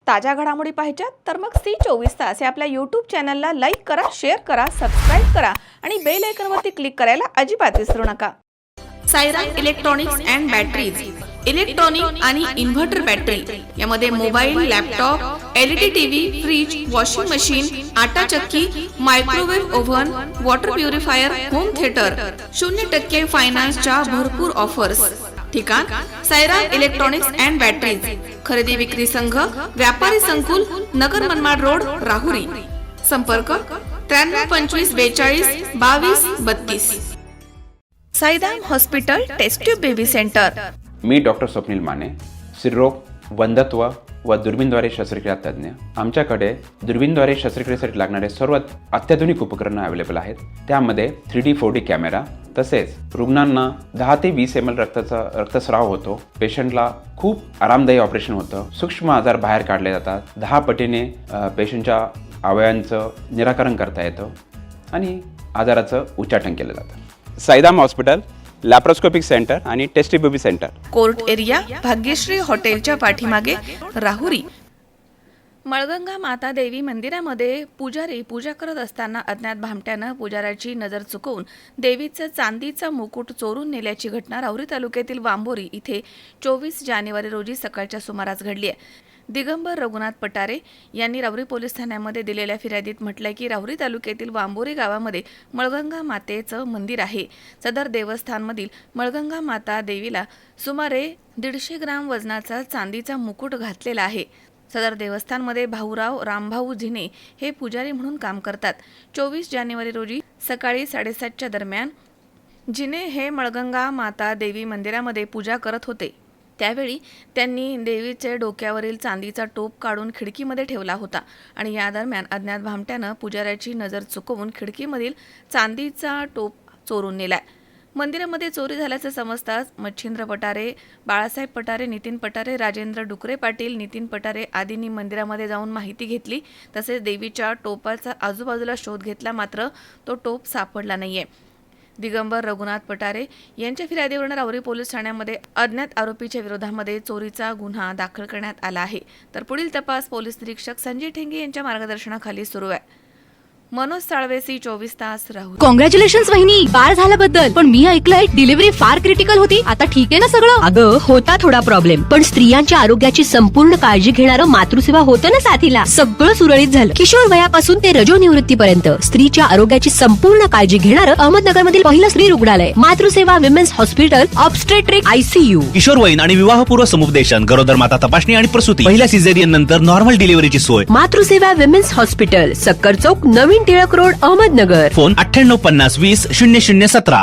ताज्या घडामोडी पाहिजेत तर मग C24 या आपल्या YouTube चॅनलला लाईक करा, शेअर करा, सबस्क्राइब करा आणि बेल आयकॉनवरती क्लिक करायला अजिबात विसरू नका. Sairam electronics and batteries, electronic आणि इन्व्हर्टर बॅटरी यामध्ये mobile, laptop, LED TV, fridge, washing machine, आटा चक्की, microwave oven, water purifier, home theatre, 0% फायनान्सच्या भरपूर ऑफर्स. ठिकाण सायराम इलेक्ट्रॉनिक्स अँड बॅटरीज, खरेदी विक्री संघ, व्यापारी संकुल, नगर मनमाड रोड, राहुरी. संपर्क 93 25 42 22 32. Sairam hospital test tube baby centre. मी डॉक्टर स्वप्नील माने, स्त्रीरोग, वंध्यत्व व दुर्बीणद्वारे शस्त्रक्रिया तज्ज्ञ. आमच्याकडे दुर्बीणद्वारे शस्त्रक्रियेसाठी लागणारे सर्व अत्याधुनिक उपकरणं अवेलेबल आहेत. त्यामध्ये 3D 4D कॅमेरा, तसेच रुग्णांना 10 ते 20 ml रक्तस्राव होतो. पेशंटला खूप आरामदायी ऑपरेशन होतं. सूक्ष्म आजार बाहेर काढले जातात. 10 पटीने पेशंटच्या अवयवांचं निराकरण करता येतं आणि आजाराचं उच्चाटन केलं जातं. सायराम हॉस्पिटल, लॅप्रोस्कोपिक सेंटर आणि test tube baby centre, court area, Bhagyashree हॉटेलच्या पाठीमागे, राहुरी. मळगंगा माता देवी मंदिरामध्ये पुजारी पूजा करत असताना अज्ञात भामट्यानं पुजाऱ्याची नजर चुकवून देवीचं चांदीचा मुकुट चोरून नेल्याची घटना राहुरी तालुक्यातील वांबोरी इथे 24 जानेवारी रोजी सकाळच्या सुमारास घडली आहे. दिगंबर रघुनाथ पटारे यांनी राहुरी पोलीस ठाण्यामध्ये दिलेल्या फिर्यादीत म्हटलंय की राहुरी तालुक्यातील वांबोरी गावामध्ये मळगंगा मातेचं मंदिर आहे. सदर देवस्थानमधील मळगंगा माता देवीला सुमारे 150 ग्राम वजनाचा चांदीचा मुकुट घातलेला आहे. सदर देवस्थानमध्ये भाऊराव रामभाऊ झिने हे पुजारी म्हणून काम करतात. 24 जानेवारी रोजी सकाळी 7:30च्या दरम्यान झिने हे मळगंगा माता देवी मंदिरामध्ये पूजा करत होते. त्यावेळी त्यांनी देवीचे डोक्यावरील चांदीचा टोप काढून खिडकीमध्ये ठेवला होता आणि या दरम्यान अज्ञात भामट्यानं पुजाऱ्याची नजर चुकवून खिडकीमधील चांदीचा टोप चोरून नेलाय. मंदिरामध्ये चोरी झाल्याचं समजताच मच्छिंद्र पटारे, बाळासाहेब पटारे, नितीन पटारे, राजेंद्र डुकरे पाटील, नितीन पटारे आदींनी मंदिरामध्ये जाऊन माहिती घेतली. तसेच देवीच्या टोपाचा आजूबाजूला शोध घेतला, मात्र तो टोप सापडला नाहीये. दिगंबर रघुनाथ पटारे यांच्या फिर्यादीवरून राहुरी पोलीस ठाण्यामध्ये अज्ञात आरोपीच्या विरोधामध्ये चोरीचा गुन्हा दाखल करण्यात आला आहे. तर पुढील तपास पोलीस निरीक्षक संजय ठेंगे यांच्या मार्गदर्शनाखाली सुरू आहे. मनोज साळवे, C24 राहुरी. कॉंग्रॅच्युलेशन्स वहिनी, बाळ झाल्याबद्दल. पण मी ऐकलंय डिलिव्हरी फार क्रिटिकल होती. आता ठीक आहे ना सगळं? अगं होता थोडा प्रॉब्लेम, पण स्त्रियांच्या आरोग्याची संपूर्ण काळजी घेणारं मातृसेवा होतं ना साथीला. सगळं सुरळीत झालं. किशोर वयापासून ते रजोनिवृत्तीपर्यंत स्त्रीच्या आरोग्याची संपूर्ण काळजी घेणारं अहमदनगर मधील पहिलं स्त्री रुग्णालय Matruseva women's hospital, obstetric ICU. किशोरवयीन आणि विवाहपूर्व समुपदेशन, गरोदर माता तपासणी आणि प्रसूती, पहिल्या सिझेरियन नंतर नॉर्मल डिलिव्हरीची सोय. मातृसेवा विमेन्स हॉस्पिटल, सक्कर चौक, नवीन टिळक रोड, अहमदनगर. फोन 98 50 20 0017.